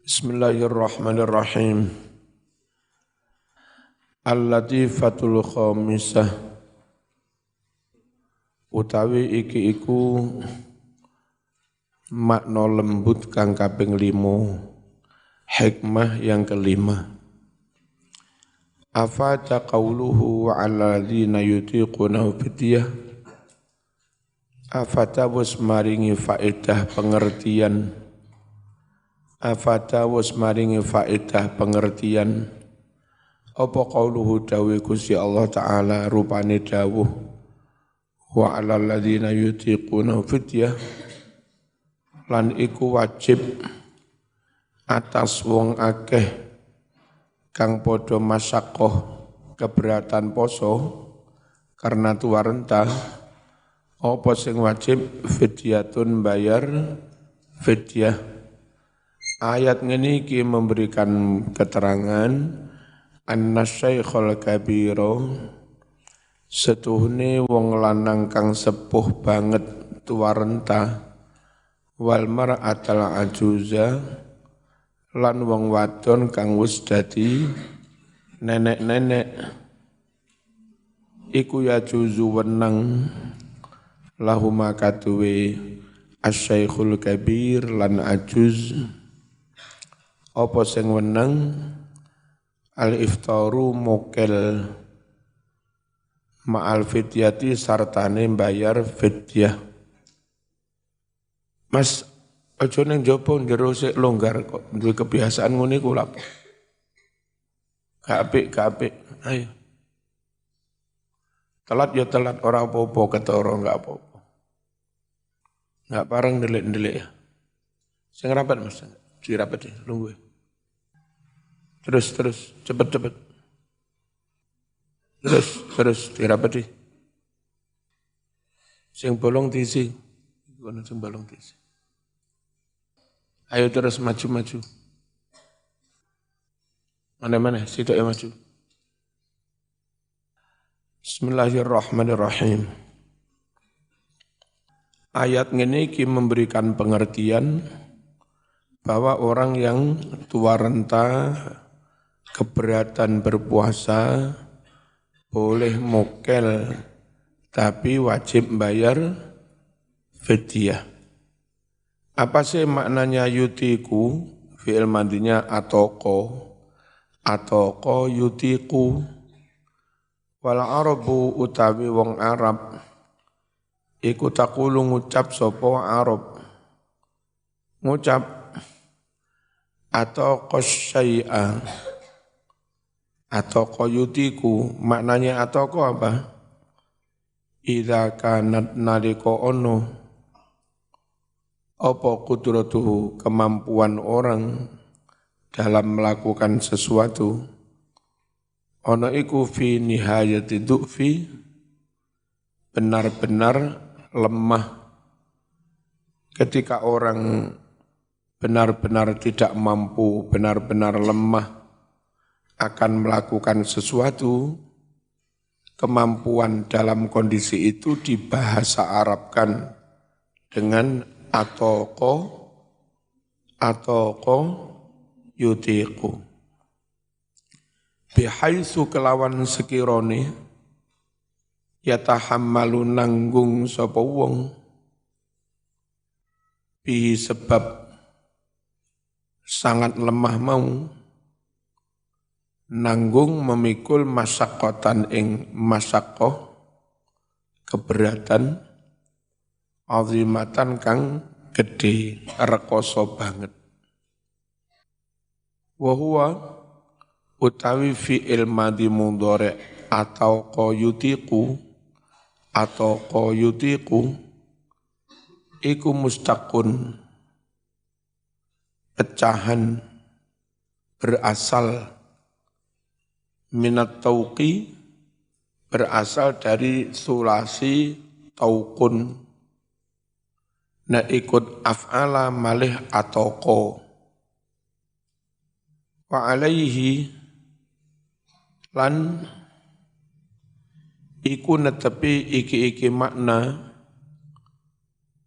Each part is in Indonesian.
Bismillahirrahmanirrahim. Al-latifatul khamisah utawi iki iku makna lembut kang kaping 5, hikmah yang kelima. Afata qawluhu 'ala ladzina yutiqunahu fidyah. Afata wis maringi faedah pengertian. Afata wis maringi faedah pengertian. Apa qauluhu dawuh Gusti Allah Ta'ala rupane dawuh wa 'alal ladzina yutiquna fidyah lan iku wajib atas wong akeh kang padha masyaqqah keberatan poso karena tua renta. Apa sing wajib fidyatun bayar fidyah. Ayat ini memberikan keterangan anna syaikhul kabiro setuhne wong lanang kang sepuh banget tua renta wal mar'atal ajuza lan wong wadon kang wis dadi nenek-nenek iku ya juzu wenang lahuma katuwe asyaikhul kabir lan ajuz apa sing wenang al-iftaru mokel ma'al fidyati sartane bayar fidyah. Mas, aja ning jaba njero sik longgar kok duwe kebiasaan ngene iku lha. Gak apik. Ayo. Telat ya telat, ora apa-apa, ketara enggak apa-apa. Enggak pareng ndelik-ndelik ya. Sing rapat Mas, dirapat ya, lungguh. Terus, cepet. Terus, dirapati. Sing bolong diisi. Kono sing bolong diisi. Ayo terus maju. Mana, situ ya maju. Bismillahirrahmanirrahim. Ayat ini memberikan pengertian bahwa orang yang tua renta keberatan berpuasa boleh mokel tapi wajib bayar fidyah. Apa sih maknanya yutiku? Fi'il mandinya atoko yutiku. Wal arabu utawi wong Arab iku takulu ngucap sapa Arab. Ngucap atau qasyai'a atau koyutiku, maknanya atau ko apa? Idza kanat naliko ono apa kudratuhu kemampuan orang dalam melakukan sesuatu ono iku fi nihayati du'fi benar-benar lemah. Ketika orang benar-benar tidak mampu, benar-benar lemah akan melakukan sesuatu, kemampuan dalam kondisi itu dibahasa Arabkan dengan atoko yutiku. Bihaitsu kelawan sekirone yatahammalu nanggung sapa wong bihi sebab sangat lemah mau nanggung memikul masyaqqatan ing masyaqqah keberatan azimatan kang gede rekoso banget. Wa huwa utawi fi'il madhi mudhari' atau yutiqu iku mustaqun pecahan berasal minat tauqi berasal dari sulasi taukun na ikut af'ala malih atoko wa alaihi lan iku netepi iki makna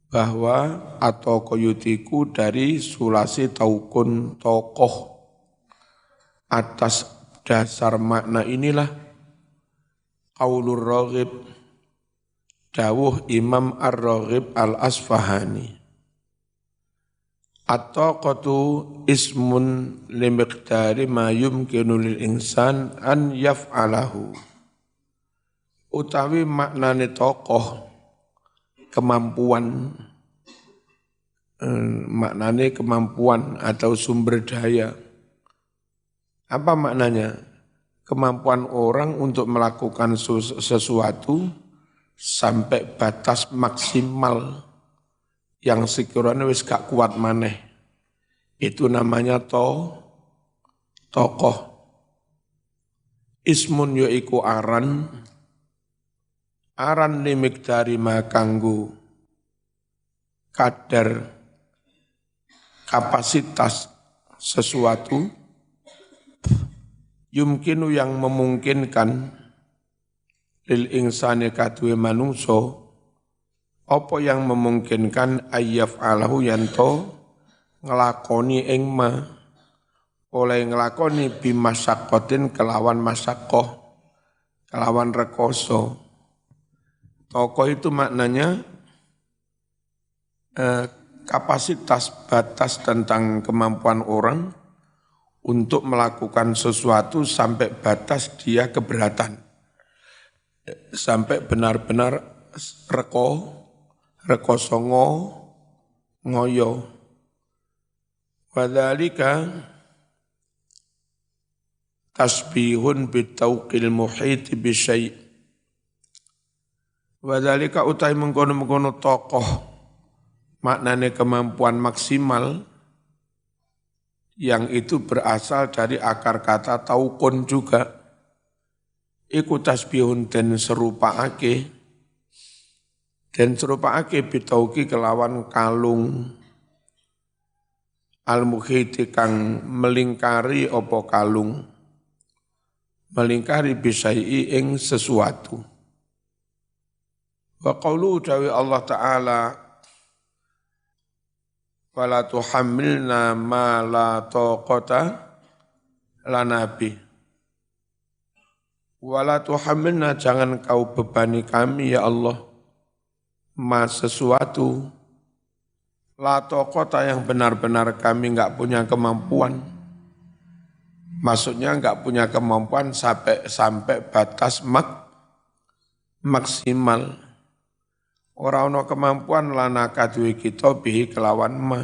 bahwa atau koyutiku dari sulasi taukun tokoh. Atas dasar makna inilah qaulur Raghib, dawuh Imam Ar-Raghib Al-Asfahani. At-taqatu ismun limiqdari ma yumkinu lil insan an yaf'alahu. Utawi maknane tokoh kemampuan, maknane kemampuan atau sumber daya. Apa maknanya? Kemampuan orang untuk melakukan sesuatu sampai batas maksimal yang sekiranya wis gak kuat maneh. Itu namanya tokoh. Ismun yaiku aran limikdari makanggu kadar kapasitas sesuatu yumkinu yang memungkinkan lil insani kadue manungso apa yang memungkinkan ayyaf alahu yanto ngelakoni ing ma oleh ngelakoni bimasyakotin kelawan masyakoh kelawan rekoso. Tokoh itu maknanya kapasitas batas tentang kemampuan orang untuk melakukan sesuatu sampai batas dia keberatan. Sampai benar-benar rekosongo ngoyo. Wadzalika tasbihun bitauqil muhiti bisyai'. Wadzalika utai mengkono-mengkono tokoh maknane kemampuan maksimal yang itu berasal dari akar kata taukun juga. Iku tasbihun den serupaake bitauki kelawan kalung al-muhiti kang melingkari opo kalung melingkari bisai ing sesuatu. Wa qaulu dawi Allah Ta'ala wala tuhammilna ma la taqata lana bih. Wala tuhammilna jangan kau bebani kami ya Allah ma sesuatu la taqata yang benar-benar kami enggak punya kemampuan. Maksudnya enggak punya kemampuan sampai batas maksimal. Ora ana kemampuan lana kadue kita bihi kelawan ma.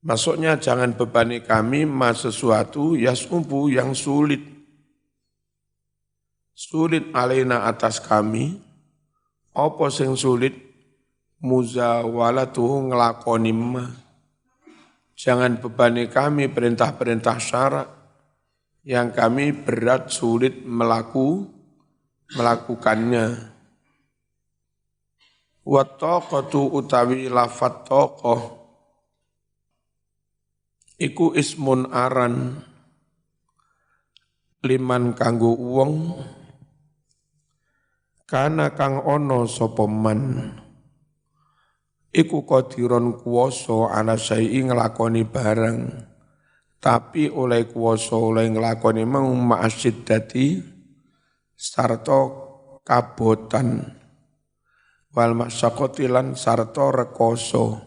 Maksudnya jangan bebani kami ma sesuatu yasumbu yang sulit. Sulit alaina atas kami. Apa sing sulit? Muzawalatuhu ngelakoni ma. Jangan bebani kami perintah-perintah syarak yang kami berat sulit melakukannya. Wa taqatu utawi lafat tokoh iku ismun aran liman kanggo wong kana kang ono sapa man iku qadiron kuwasa ana syai nglakoni barang tapi oleh kuwasa oleh nglakoni mau ma'asyiddati sarta kabotan wal masyaqati lan sarta rekoso.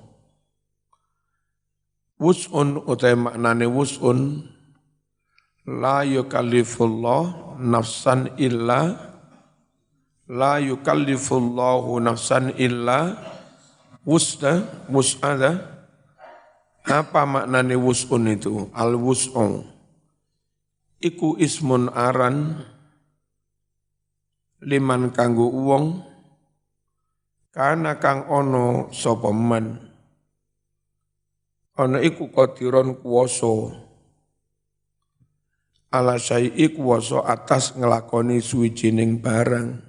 Wus'un utai maknane wus'un la yukallifullahu nafsan illa wus'ada. Apa maknane wus'un itu? Al wus'u iku ismun aran liman kanggo wong kana kang ono sapa man ana iku qadiron kuwasa ala syai'i kuwasa atas nglakoni suwijining barang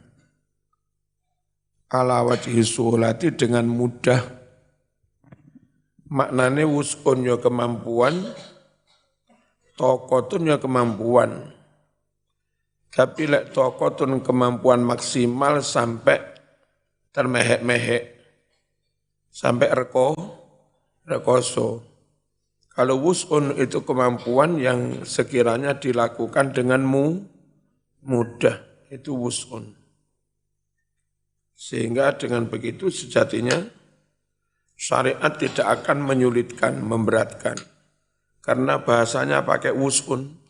ala wajhi suhulati dengan mudah. Maknane wus'un ya kemampuan, taqatun ya kemampuan. Tapi lek taqatun kemampuan maksimal sampai termehek-mehek sampai rekoso. Kalau wus'un itu kemampuan yang sekiranya dilakukan dengan mudah, itu wus'un. Sehingga dengan begitu sejatinya syariat tidak akan menyulitkan, memberatkan. Karena bahasanya pakai wus'un.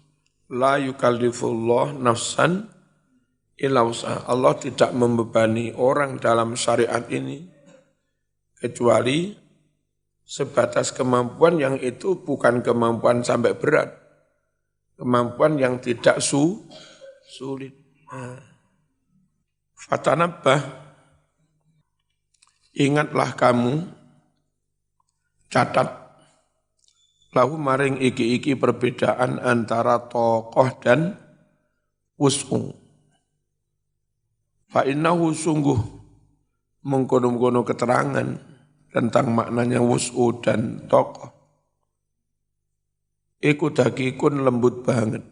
La yukallifullah nafsan illa wus'aha. Allah tidak membebani orang dalam syariat ini kecuali sebatas kemampuan yang itu bukan kemampuan sampai berat. Kemampuan yang tidak sulit. Fatanabbah, ingatlah kamu, catat, lahu maring iki-iki perbedaan antara tokoh dan wus'u. Fa innahu sungguh mengkono-kono keterangan tentang maknanya wus'u dan tokoh. Iku dakikun lembut banget.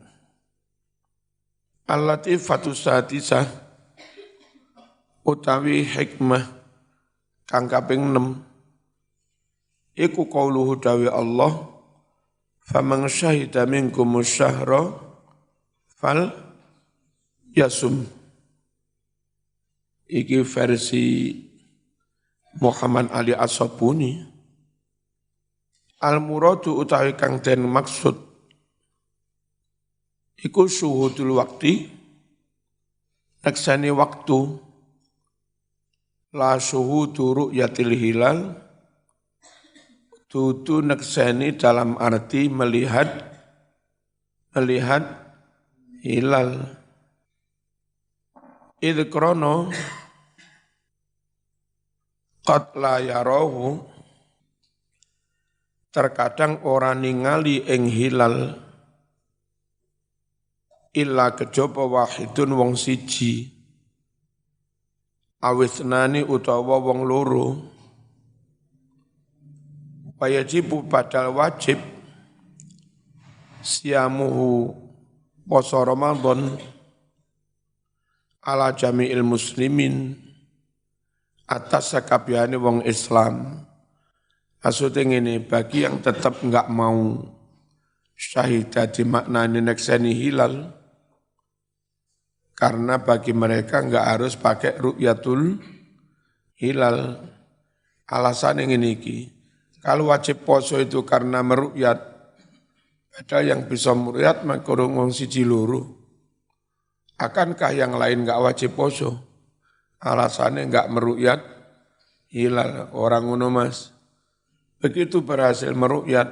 Al-latifatu satisah utawi hikmah kang kaping 6. Iku qauluhu dawi Allah, faman syahida minkumus syahra fal yasum. Iki versi Muhammad Ali As-Sabuni. Al-muradu utawi kang den maksud iku syuhudul wakti, neksani waktu, la syuhudu ru'yatil hilal, tutu neksani dalam arti melihat hilal. Idh krono qad la yarahu, terkadang orang ningali ing hilal illa kejaba wahidun wong siji awisnani utawa wong loro. Wajibu badal wajib siamuhu poso Ramadan ala jami'il muslimin atas sakabehane wong Islam. Maksudnya ini, bagi yang tetap enggak mau syahidah dimaknani nekseni hilal, karena bagi mereka enggak harus pakai ru'yatul hilal. Alasan yang ini, kalau wajib poso itu karena meru'yat, padahal yang bisa meru'yat makurung wong siji loro. Akankah yang lain enggak wajib poso? Alasannya enggak meru'yat hilal, orang ngono Mas. Begitu berhasil meru'yat,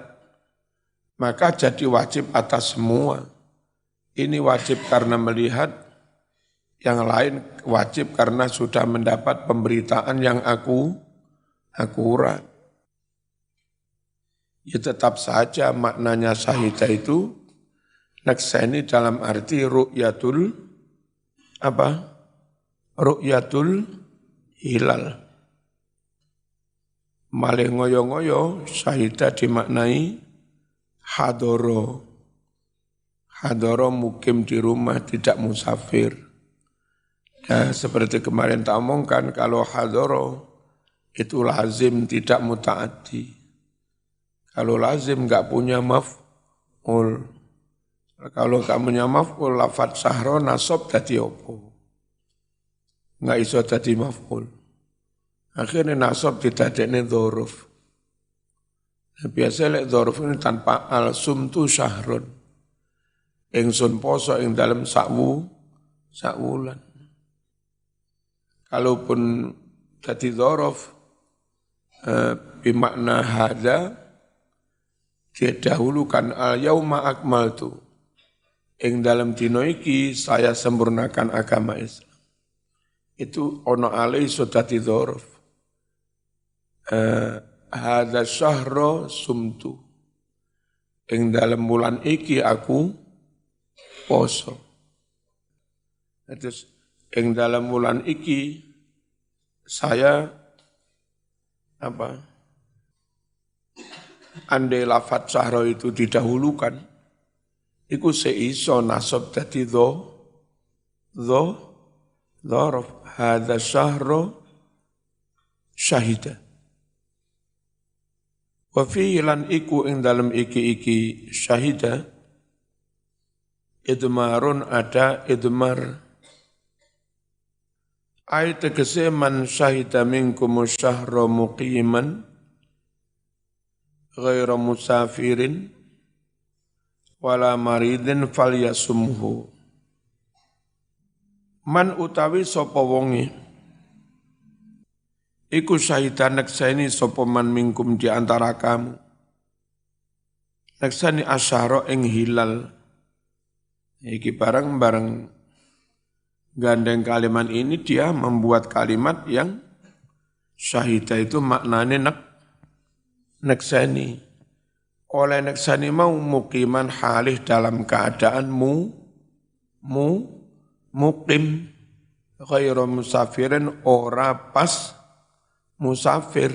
maka jadi wajib atas semua. Ini wajib karena melihat, yang lain wajib karena sudah mendapat pemberitaan yang akurat. Ya tetap saja maknanya syahidah itu, nekseni dalam arti ru'yatul hilal. Malih ngoyo-ngoyo syahidah dimaknai hadoro. Hadoro mukim di rumah, tidak musafir. Ya, seperti kemarin tak omongkan, kalau hadoro itu lazim tidak muta'addi. Kalau lazim enggak punya maf'ul. Kalau enggak punya maf'ul, lafadz syahro nasab dadi opo? Enggak iso dadi maf'ul. Akhirnya nasab didadekne dzaruf. Biasa lek dzaruf ini tanpa al sumtu syahrun. Ingsun poso ing dalem sakwulan. Kalaupun dadi dzaruf bimakna hadza, didahulukan al yauma akmaltu. Ing dalem dina iki saya sempurnakan agama Islam. Itu ono ale iso dadi dzaruf. Hadza syahra sumtu. Ing dalem bulan iki aku poso. Terus ing dalem bulan iki saya andai lafadz syahra itu didahulukan, iku seiso nasab dadi dzaraf. Hadza syahra syahida. Wa fihi lan iku ing dalem iki syahida idmarun ada idmar. Ai tegese man syahida minkum syahra muqiman ghaira musafirin wala maridin falyasumhu. Man utawi sapa wonge iku syahidan nekseni sapa man minkum di antara kamu. Nekseni asyara ing hilal. Iki bareng gandeng kalimat ini dia membuat kalimat yang syahida itu maknanya nekseni. Oleh nekseni mau mukiman halih dalam keadaan mukim ghairu musafirin ora pas musafir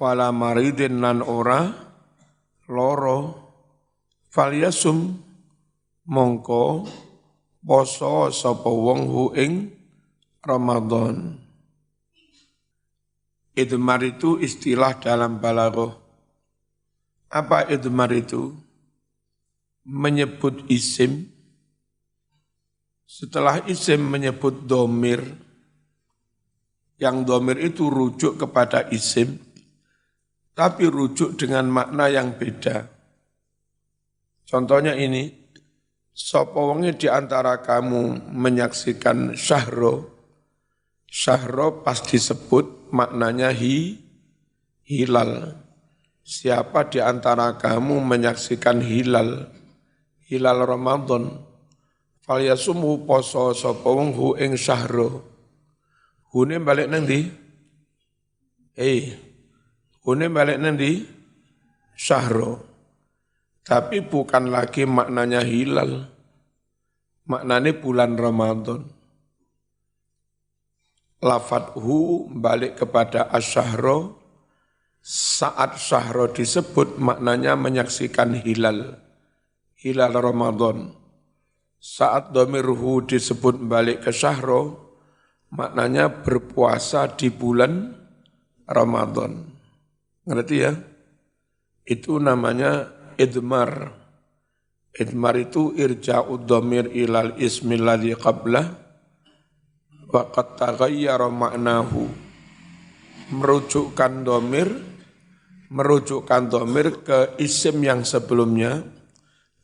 wala maridin lan ora loro falyasum mongko poso sapa wong hu ing Ramadan. Idmar itu istilah dalam balaghah. Apa idmar itu? Menyebut isim, setelah isim menyebut domir, yang domir itu rujuk kepada isim, tapi rujuk dengan makna yang beda. Contohnya ini, sapa wonge di antara kamu menyaksikan syahro pas disebut maknanya hilal. Siapa di antara kamu menyaksikan hilal Ramadan, falyasumhu poso sapa wong hu ing syahro. Hune balik nang ndi? Hune balik nang ndi? Syahro. Tapi bukan lagi maknanya hilal. Maknanya bulan Ramadan. Lafadz hu balik kepada asyahro. Saat syahro disebut maknanya menyaksikan hilal Ramadan. Saat dhamir hu disebut balik ke syahro, maknanya berpuasa di bulan Ramadan. Ngerti ya? Itu namanya idmar. Idmar itu irja'ud dhamir ilal ismil ladzi qablah wa qad taghayyara ma'nahu. Merujukkan dhamir ke isim yang sebelumnya,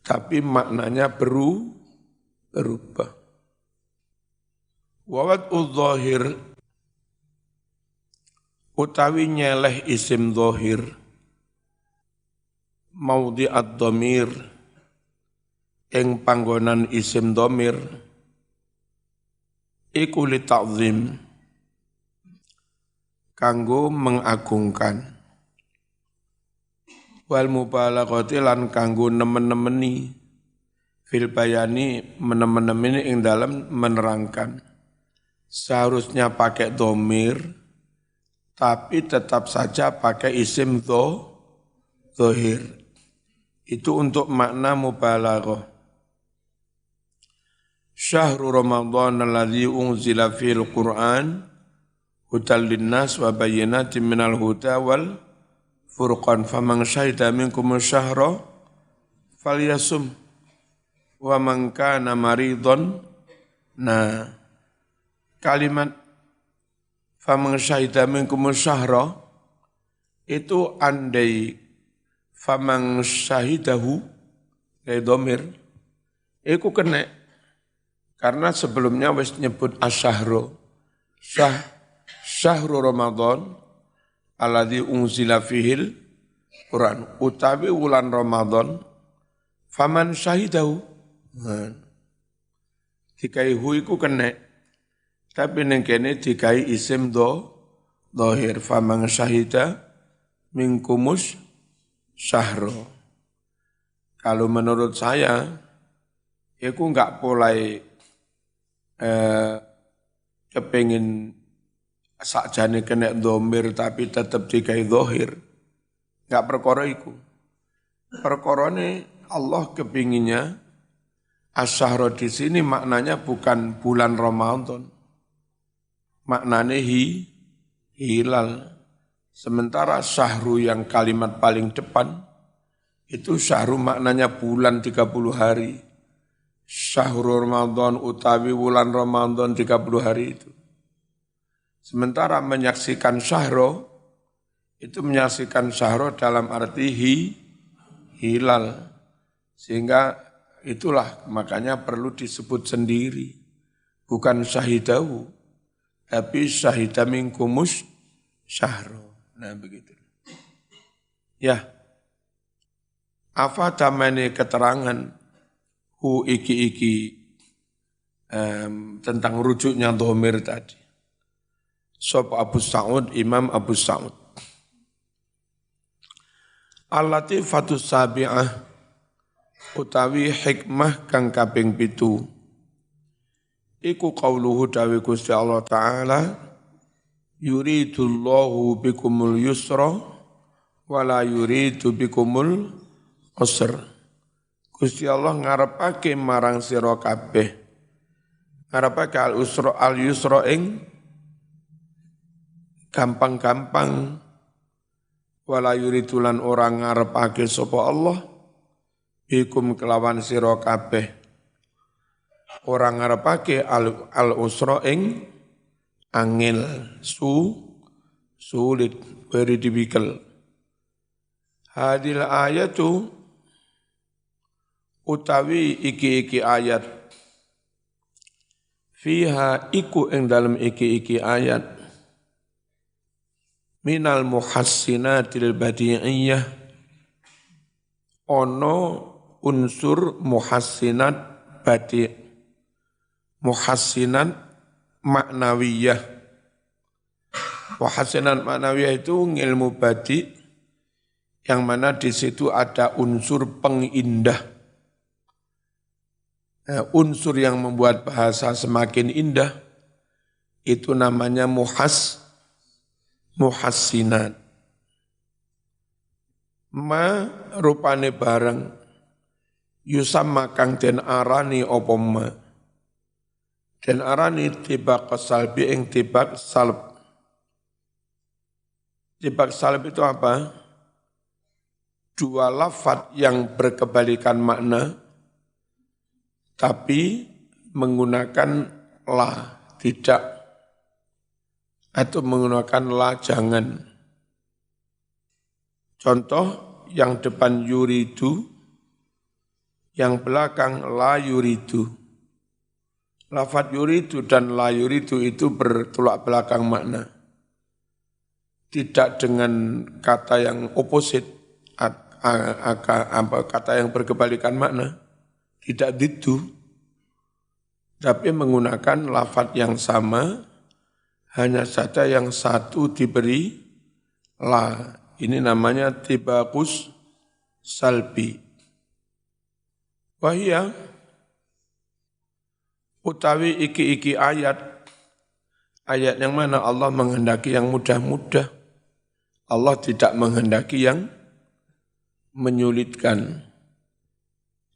tapi maknanya berubah. Wawad'u dhahir utawi nyeleh isim dhahir maudhi'ad dhamir ing panggonan isim dhamir iku li ta'zim kanggo mengagungkan wal mubalaghati lan kanggo nemen-nemeni fil bayani menemen-nemeni ing dalam menerangkan. Seharusnya pakai dhamir tapi tetap saja pakai isim dhahir. Itu untuk makna mubalaghah. Syahrul Ramadan alladzi unzila fil Qur'an hudal linnas wa bayyinatin minal huda wal furqan faman syahida minkum syahra falyasum wa man kana maridun. Nah, kalimat faman syahida minkum syahra itu andai faman syahidahu dari dhamir iku kena karena sebelumnya wis nyebut asyahru syahru Ramadan alladzi unzila fihil Quran utawi wulan Ramadan faman syahidahu dikai hu iku kena tapi ning kene dikai isim dhahir faman syahida minkumus syahru. Kalau menurut saya iku enggak polai kepengin sakjane kena dhamir tapi tetap dikai dhahir. Enggak perkara iku. Perkarane Allah kepinginnya asyahra di sini maknanya bukan bulan Ramadan. Maknanya hilal. Sementara syahru yang kalimat paling depan, itu syahru maknanya bulan 30 hari. Syahrul Ramadan utawi wulan Ramadan 30 hari itu. Sementara menyaksikan syahro, itu menyaksikan syahro dalam arti hilal. Sehingga itulah makanya perlu disebut sendiri. Bukan syahidahu, tapi syahida minkumus syahro. Nah begitu. Ya, apa damane keterangan hu iki tentang rujuknya dhamir tadi. Sob Abu Sa'ud, Imam Abu Sa'ud. Al-Latifatus Sabi'ah utawi hikmah kang kaping 7. Iku qauluhu dawi Gusti Allah Ta'ala yuridullahu bikumul yusra wala yuridu bikumul usra. Gusti Allah ngarepake marang sira kabeh. Ngarepake al yusra ing gampang-gampang, wala yuridu lan ora ngarepake sapa Allah bikum kelawan sira kabeh. Ora ngarepake al usra ing angel, sulit, very difficult. Hadil ayatu utawi iki ayat fiha iku ing dalem iki ayat minal muhassinatil badi'iyah ono unsur muhassinat badi' muhassinat maknawiyah. Muhassinat maknawiyah itu ilmu badi yang mana di situ ada unsur pengindah. Unsur yang membuat bahasa semakin indah itu namanya muhassinat. Ma rupane barang yusamma kang den arani apa ma. Dan arani tibak salbi ing tibak salb. Tibak salb itu apa? Dua lafadz yang berkebalikan makna, tapi menggunakan la, tidak. Atau menggunakan la, jangan. Contoh, yang depan yuridu, yang belakang la yuridu. Lafadz yuridu dan la yuridu itu bertolak belakang makna. Tidak dengan kata yang opposite, kata yang berkebalikan makna. Tidak gitu. Tapi menggunakan lafadz yang sama, hanya saja yang satu diberi la. Ini namanya tibakus salbi. Wahia utawi iki ayat yang mana Allah menghendaki yang mudah-mudah. Allah tidak menghendaki yang menyulitkan.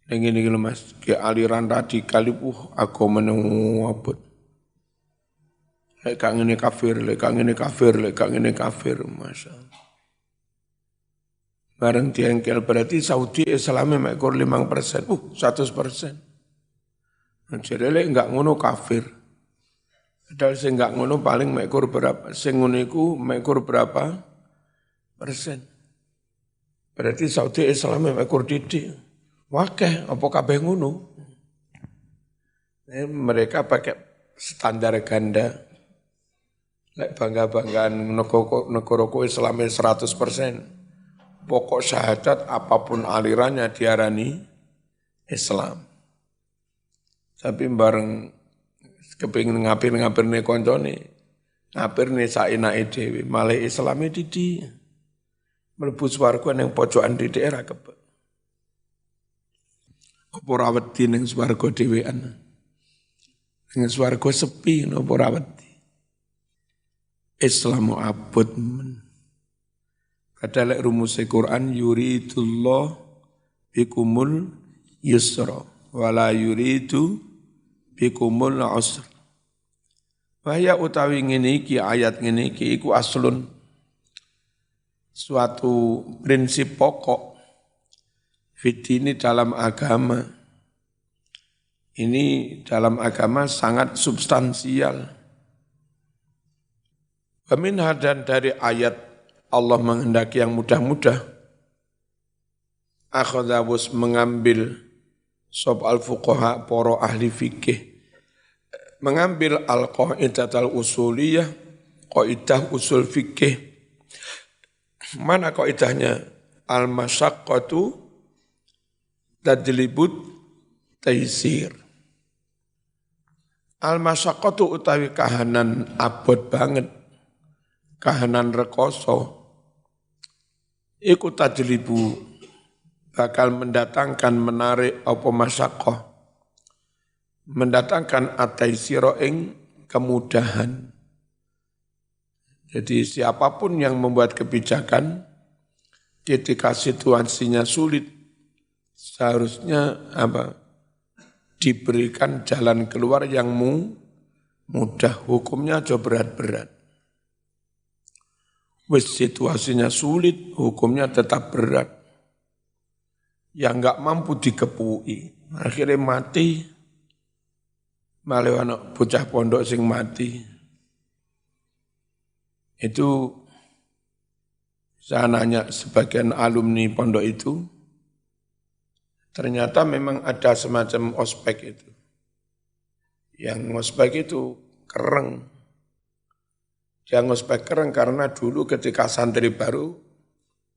Yang ini mas, ke aliran radikal aku menunggu lek ini kafir, masya Allah. Bareng diengkel berarti Saudi Islamnya mekur 5%, 100%. Jadi enggak ngono kafir. Padahal sing enggak ngono paling mekur berapa? Sing ngono iku mekur berapa persen? Berarti Saudi Islam mekur didik. Wakeh apa kabeh ngono? Mereka pakai standar ganda. Lek bangga-banggaan negara Islam 100%. Pokok syahadat apapun alirannya diarani Islam. Tapi bareng kepingin ngapir nih koncone, ngapir nih saenake dhewe, malah Islame didi. Mlebu swarga ning pojokan di daerah kebek. Apa ora wedi ning swarga dhewean. Ning swarga sepi napa ora wedi. Islam abot men. Kadang lek rumus Quran yuridullah bikumul yusra wala yuridu bikumul usr. Wahya utawi ngene iki ayat ngene iki iku aslun suatu prinsip pokok fitini dalam agama. Ini dalam agama sangat substansial. Waminha dan dari ayat Allah menghendaki yang mudah-mudah. Akhadawus mengambil sob al-fuqaha poro ahli fikih. Mengambil al-qaidah al-usuliyah, qaidah usul fikih. Mana qaidahnya? Al-masyaqqatu tadlibut taisir. Al-masyaqqatu utawi kahanan abot banget, kahanan rekoso, iku tajlibu bakal mendatangkan menarik apa masyaqqah, mendatangkan ataisiro ing kemudahan. Jadi siapapun yang membuat kebijakan ketika situasinya sulit seharusnya diberikan jalan keluar yang mudah, hukumnya aja berat-berat. Wis situasinya sulit, hukumnya tetap berat. Yang enggak mampu dikepui, akhirnya mati. Malah anak bocah pondok sing mati. Itu saya nanya sebagian alumni pondok itu, ternyata memang ada semacam ospek itu. Yang ospek itu kereng. Dia ngospek kereng karena dulu ketika santri baru,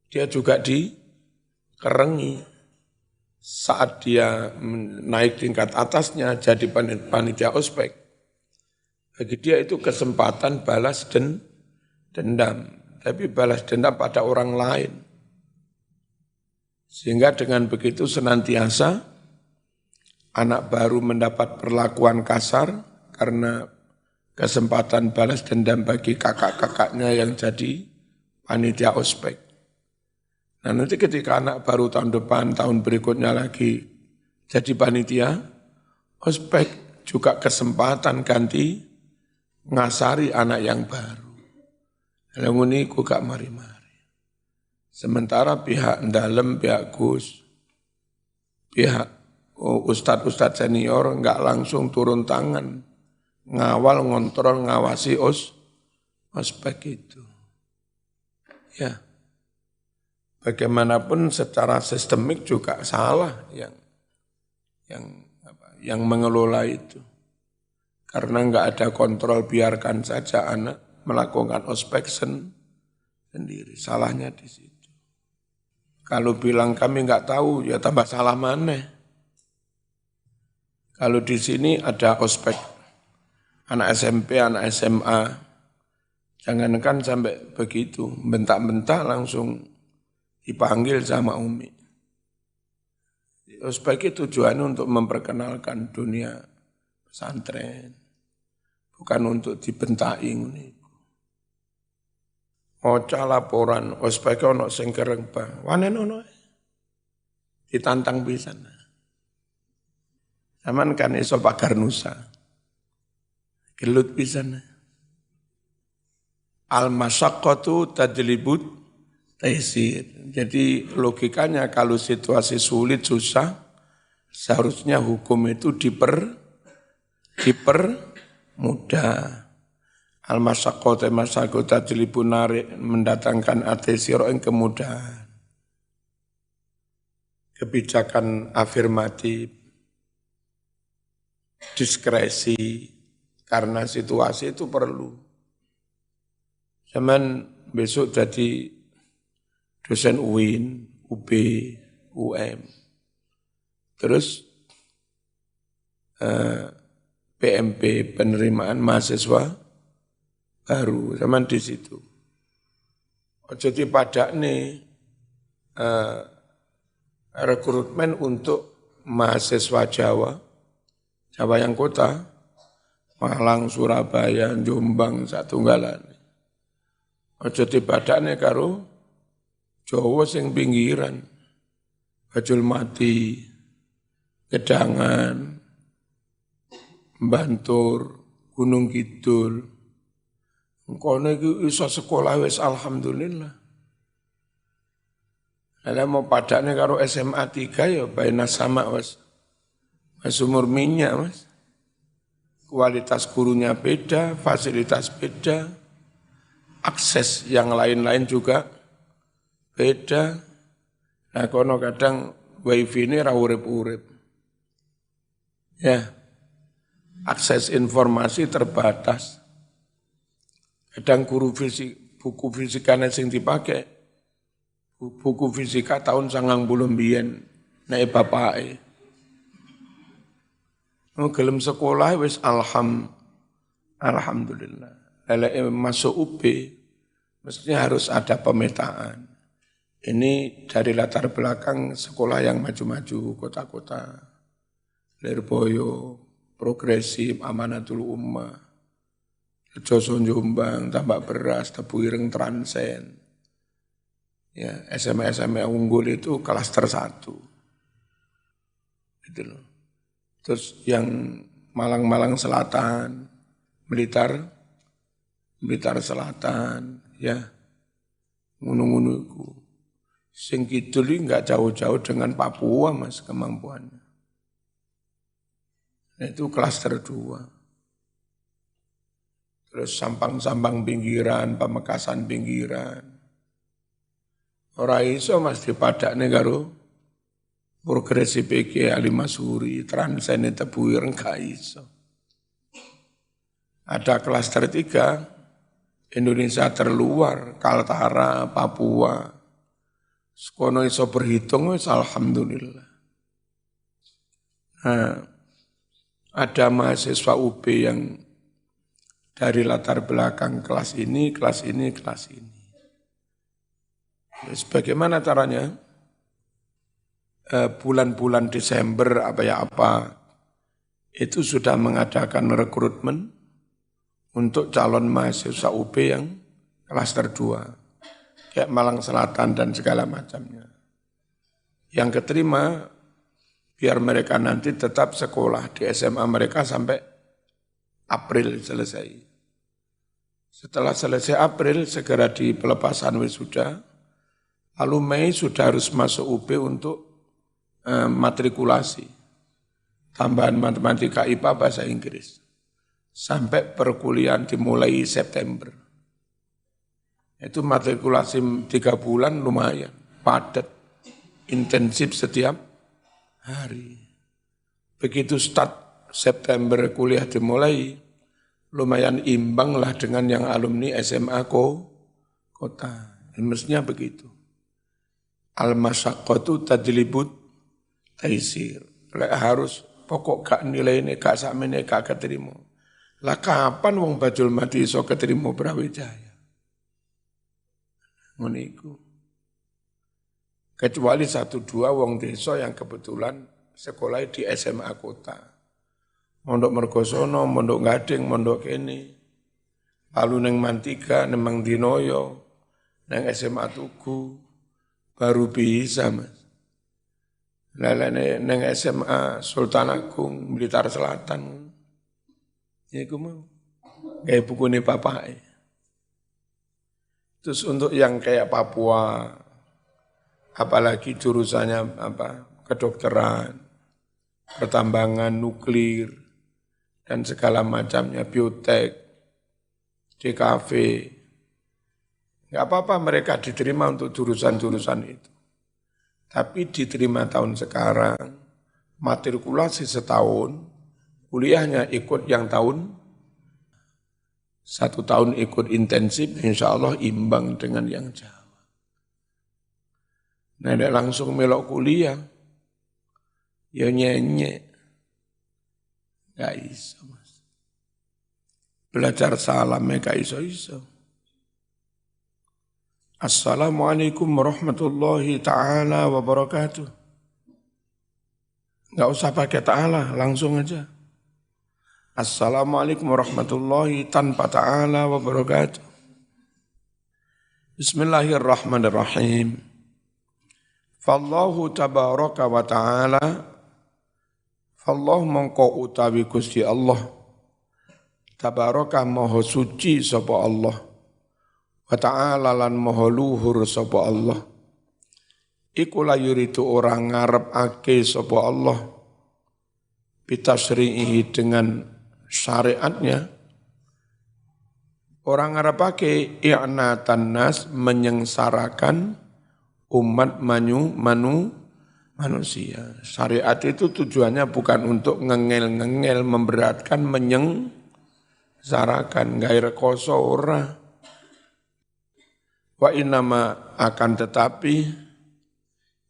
dia juga dikerengi. Saat dia naik tingkat atasnya jadi panitia ospek, bagi dia itu kesempatan balas dendam. Tapi balas dendam pada orang lain. Sehingga dengan begitu senantiasa anak baru mendapat perlakuan kasar karena kesempatan balas dendam bagi kakak-kakaknya yang jadi panitia ospek. Nah nanti ketika anak baru tahun depan, tahun berikutnya lagi jadi panitia ospek, juga kesempatan ganti ngasari anak yang baru. Lalu ini ku gak mari-mari. Sementara pihak dalam, pihak Gus, pihak ustadz-ustadz senior enggak langsung turun tangan, ngawal, ngontrol, ngawasi ospek itu. Ya, bagaimanapun secara sistemik juga salah yang mengelola itu. Karena enggak ada kontrol, biarkan saja anak melakukan ospek sendiri. Salahnya di situ. Kalau bilang kami enggak tahu, ya tambah salah mana. Kalau di sini ada ospek, anak SMP, anak SMA, jangankan sampai begitu, bentak-bentak langsung dipanggil sama Umi. Ospek itu tujuannya untuk memperkenalkan dunia pesantren, bukan untuk dibentai. Oca laporan, ospek ono sing kereng bang, wanen ono, ditantang pisan. Zaman kan iso pagar nusa, gelut pisan. Al-masyaqqatu tadlibut taisir. Jadi logikanya kalau situasi sulit, susah, seharusnya hukum itu dipermudah. Al-masyaqqatu tadlibun narik, mendatangkan atesiro yang kemudahan. Kebijakan afirmatif, diskresi, karena situasi itu perlu. Zaman besok jadi dosen UIN, UB, UM. Terus PMP, penerimaan mahasiswa baru, zaman di situ. Ojo dipadakne rekrutmen untuk mahasiswa Jawa yang kota, Malang, Surabaya, Jombang, Satunggalan. Ojo dipadakne karo Jawa sing pinggiran, Bajul Mati, Gedangan, Bantur, Gunung Kidul. Kono iki iso sekolah wis alhamdulillah. Lah mau padane karo SMA 3 ya baina sama Mas. Mas umur minyak Mas. Kualitas gurunya beda, fasilitas beda, akses yang lain-lain juga beda. Nah kono kadang wifi ini ra urip-urip. Ya, akses informasi terbatas. Kadang guru fisik, buku fisikanya sing dipakai, buku fisika tahun 90 biyen nek bapake. Gelem sekolah wis alhamdulillah. Lelek masuk UB mestinya harus ada pemetaan. Ini dari latar belakang sekolah yang maju-maju, kota-kota, Lirboyo, Progresif, Amanatul Ummah, Joso Jombang, Tambak Beras, Tebu Ireng, Transen. Ya, SMA unggul itu klaster 1. Gitu loh. Terus yang Malang Selatan, Blitar Selatan, ya, ngono-ngono iku. Sing kidul iki enggak jauh-jauh dengan Papua Mas kemampuannya. Nah, itu klaster 2. Terus Sampang-Sampang pinggiran, Pamekasan pinggiran. Ora iso Mas dipadakne karo Progresif PK Ali Masuri, Transen Tebu Ireng gak iso. Ada klaster 3, Indonesia terluar, Kaltara, Papua. Sekono iso berhitung wis alhamdulillah. Nah, ada mahasiswa UB yang dari latar belakang kelas ini. Terus bagaimana caranya? Bulan-bulan Desember itu sudah mengadakan rekrutmen untuk calon mahasiswa UB yang klaster 2, kayak Malang Selatan dan segala macamnya. Yang keterima, biar mereka nanti tetap sekolah di SMA mereka sampai April selesai. Setelah selesai April, segera di pelepasan wisuda, lalu Mei sudah harus masuk UB untuk matrikulasi, tambahan matematika IPA bahasa Inggris, sampai perkuliahan dimulai September. Itu matrikulasi 3 bulan lumayan, padat, intensif setiap hari. Begitu start September kuliah dimulai, lumayan imbang lah dengan yang alumni SMA kota. Mestinya begitu. Al-masyaqqatu tadlibut taisir. Harus pokok gak nilai ini, gak sakmene, gak keterima. Lah kapan wong Bajul Mati iso keterima Brawijaya? Ngono iku. Kecuali 1-2 wong desa yang kebetulan sekolah di SMA kota. Mondok Mergosono, Mondok Gading, Mondok kene. Lalu neng Mantiga, neng Mangdinoyo, neng SMA Tugu, baru bisa Mas. Lalu neng SMA Sultan Agung, Blitar Selatan. Ya aku mau. Kayak buku ini papai. Terus untuk yang kayak Papua, apalagi jurusannya kedokteran, pertambangan, nuklir, dan segala macamnya, biotek, DKV. Enggak apa-apa mereka diterima untuk jurusan-jurusan itu. Tapi diterima tahun sekarang, matrikulasi setahun, kuliahnya ikut yang tahun, 1 tahun ikut intensif, insya Allah imbang dengan yang Jawa. Nah, langsung melok kuliah, ya nyenyek, gak iso Mas. Belajar salamnya gak iso-iso. Assalamualaikum warahmatullahi ta'ala wabarakatuh. Enggak usah pakai ta'ala, langsung aja. Assalamualaikum warahmatullahi tanpa ta'ala wabarakatuh. Bismillahirrahmanirrahim. Fallahu tabaraka wa ta'ala, fallahu mongko utawi Gusti Allah, Tabaraka maha suci sapa Allah. Wa ta'ala lan maha luhur sapa Allah. Iku la yuridu orang ngarepake sapa Allah. Bitasrihi dengan syariatnya. Orang ngarepake i'natan nas menyengsarakan umat manusia. Syariat itu tujuannya bukan untuk ngengel-ngengel, memberatkan, menyengsarakan, gairah koso ora. Wa innama akan tetapi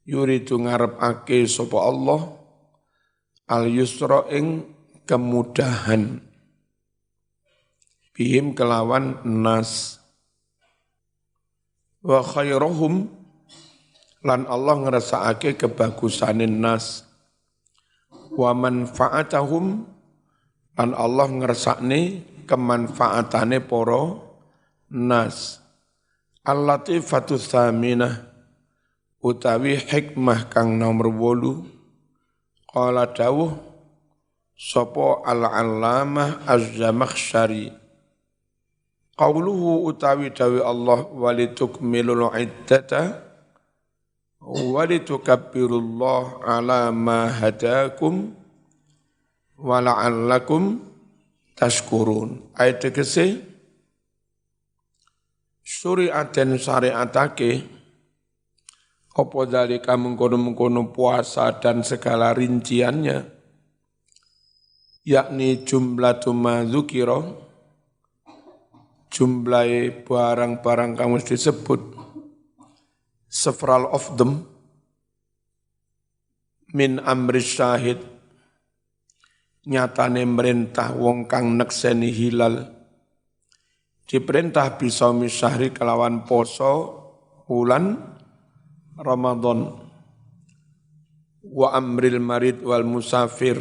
yuridu ngarepake sapa Allah al yusra ing kemudahan bihim kelawan nas wa khairuhum lan Allah ngrasakake kebagusanin nas wa manfaatahum lan Allah ngrasakne kemanfaatane para nas al-latifatu tsaminah utawi hikmah kang nomor 8 qala dawuh sapa al-allamah az-zamakhsyari qauluhu utawi dawi Allah walitukmilul iddata walitukabbirullaha ala ma hadakum wa la'allakum tashkurun. Ayat tegese syari'atan syariatake apa dalika mengkono-mengkono puasa dan segala rinciannya yakni jumlatu ma dzukira jumlah barang-barang kamu disebut several of them min amri syahid nyatane merintah wong kang nekseni hilal diperintah bisa misyahri kelawan poso bulan Ramadan wa amril marid wal musafir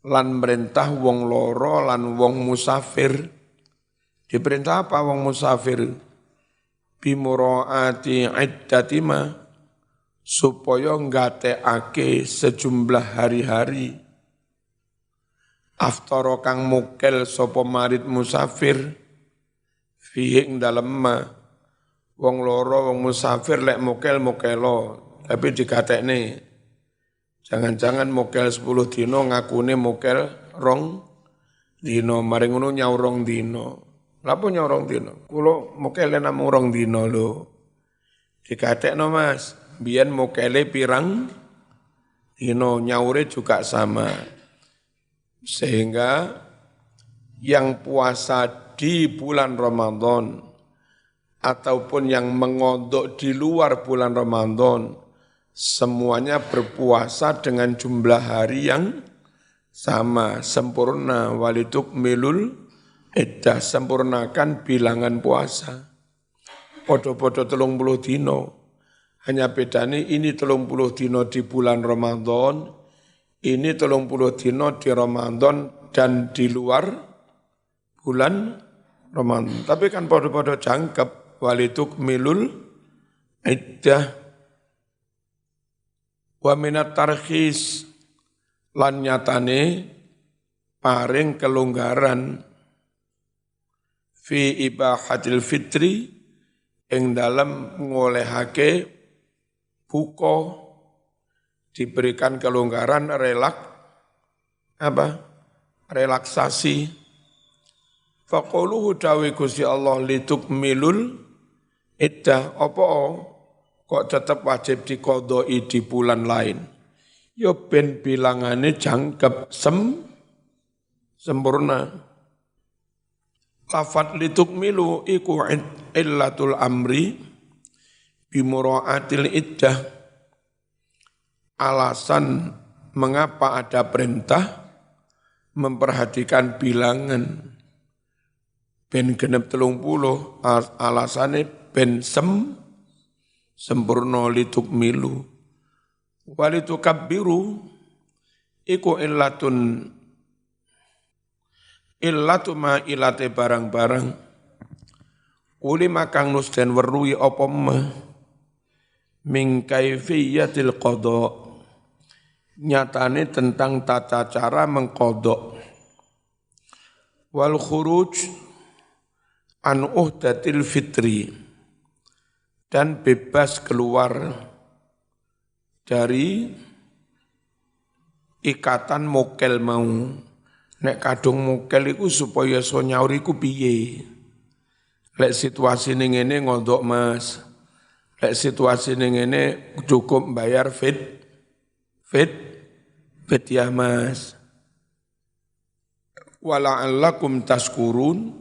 lan merintah wong loro lan wong musafir. Diperintah apa wong musafir? Bimuraati iddatima supaya nggatekake sejumlah hari-hari. Aftara kang mukel sapa marid musafir fihi ing dalem ma wong loro wong musafir lek mukel-mukelo tapi digatekne. Jangan-jangan mukel 10 dino ngakune mukel 2 dino maring ngono nyaur 2 dino. Lapo nyorong dino, kulo mokele namung 2 dino lho. Dikatekno Mas, biyen mokele pirang dino nyaure juga sama. Sehingga yang puasa di bulan Ramadan ataupun yang mengodok di luar bulan Ramadan semuanya berpuasa dengan jumlah hari yang sama, sempurna walitukmilul iddah sempurnakan bilangan puasa. Podo-podo 30 dino. Hanya bedanya ini 30 dino di bulan Ramadan, ini 30 dino di Ramadan dan di luar bulan Ramadan. Tapi kan podo-podo jangkep walitukmilul iddah wa minat tarkhis lan nyatane paring kelonggaran fi ibahatil fitri ing dalam ngolehake buka diberikan kelonggaran relaksasi faquluhu dawi Gusti Allah litukmilul iddah apa kok tetap wajib diqodoi di bulan lain ya ben bilangane jangkep sempurna. Lafat litukmilu iku illatul amri bimuraatil iddah. Alasan mengapa ada perintah memperhatikan bilangan ben genep 30 alasane ben sempurna litukmilu walitukabbiru iku illatu ma ilate barang-barang ulima kang nus den weruhi apa min kaifiyatil qada nyatane tentang tata cara mengkodok wal khuruj an uhdatil fitri, dan bebas keluar dari ikatan mokel mau. Nek kadung mokel iku supaya so nyaur iku piye. Lek situasi ning ngene ngondok Mas. Lek situasi ning ngene cukup bayar fit ya Mas. Wala'allakum tashkurun,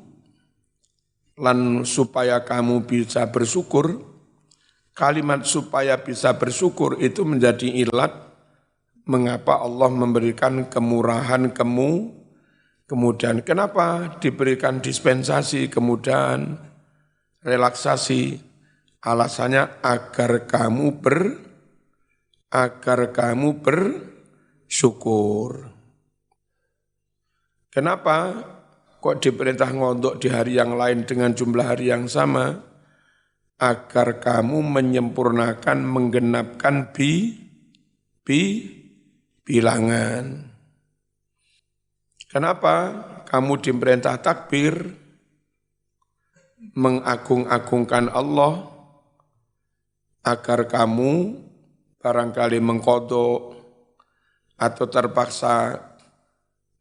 lan supaya kamu bisa bersyukur. Kalimat supaya bisa bersyukur itu menjadi ilat mengapa Allah memberikan kemurahan kemudahan. Kenapa diberikan dispensasi, kemudahan, relaksasi? Alasannya agar kamu bersyukur. Kenapa kok diperintah ngondok di hari yang lain dengan jumlah hari yang sama? Agar kamu menyempurnakan, menggenapkan bilangan. Kenapa kamu diperintah takbir, mengagung-agungkan Allah, agar kamu barangkali mengkodok atau terpaksa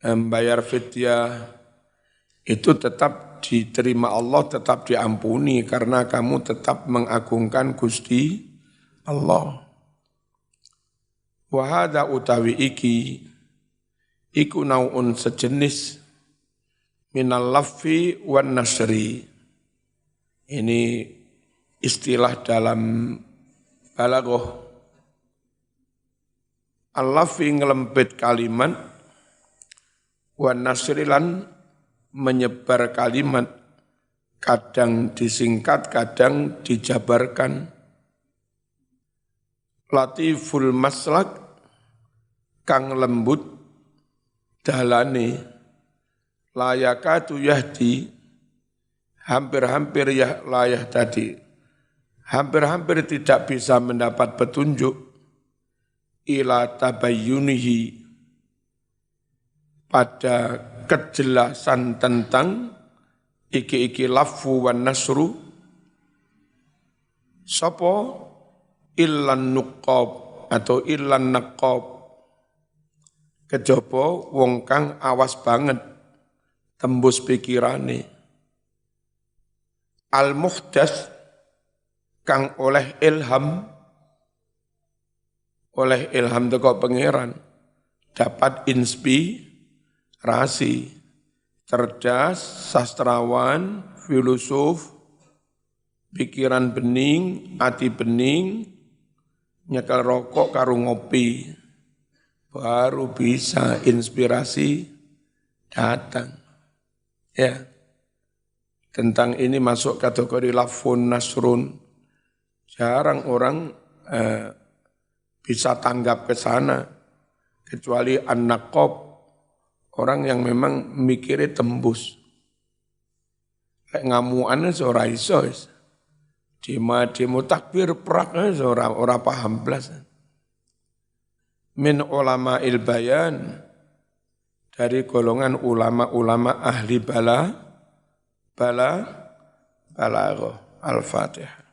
membayar fidyah, itu tetap diterima Allah, tetap diampuni karena kamu tetap mengagungkan Gusti Allah. Wa hadza utawi iki iku naun sejenis minal laffi wan nasri. Ini istilah dalam balaghah. Al-laffi ngelempit kalimat, wan nasri lan menyebar kalimat, kadang disingkat, kadang dijabarkan. Latiful maslak, kang lembut dalane, layakatu yahdi, hampir-hampir ya layah tadi, hampir-hampir tidak bisa mendapat petunjuk, ila tabayyunihi, pada kejelasan tentang iki laffu wan nasru, sapa illan nuqab atau illan naqab, kejaba wong kang awas banget tembus pikirane, al muhdas kang oleh ilham teko pangeran, dapat inspirasi, cerdas, sastrawan, filosof, pikiran bening, hati bening, nyekel rokok karo ngopi, baru bisa inspirasi datang. Ya, tentang ini masuk kategori lafun nasrun. Jarang orang bisa tanggap ke sana, kecuali an-naqab, orang yang memang mikirnya tembus. Kayak ngamuannya seorang iso, demo takbir perak seorang paham belas. Min ulama bayan, dari golongan ulama-ulama ahli balaghah. Al-Fatihah.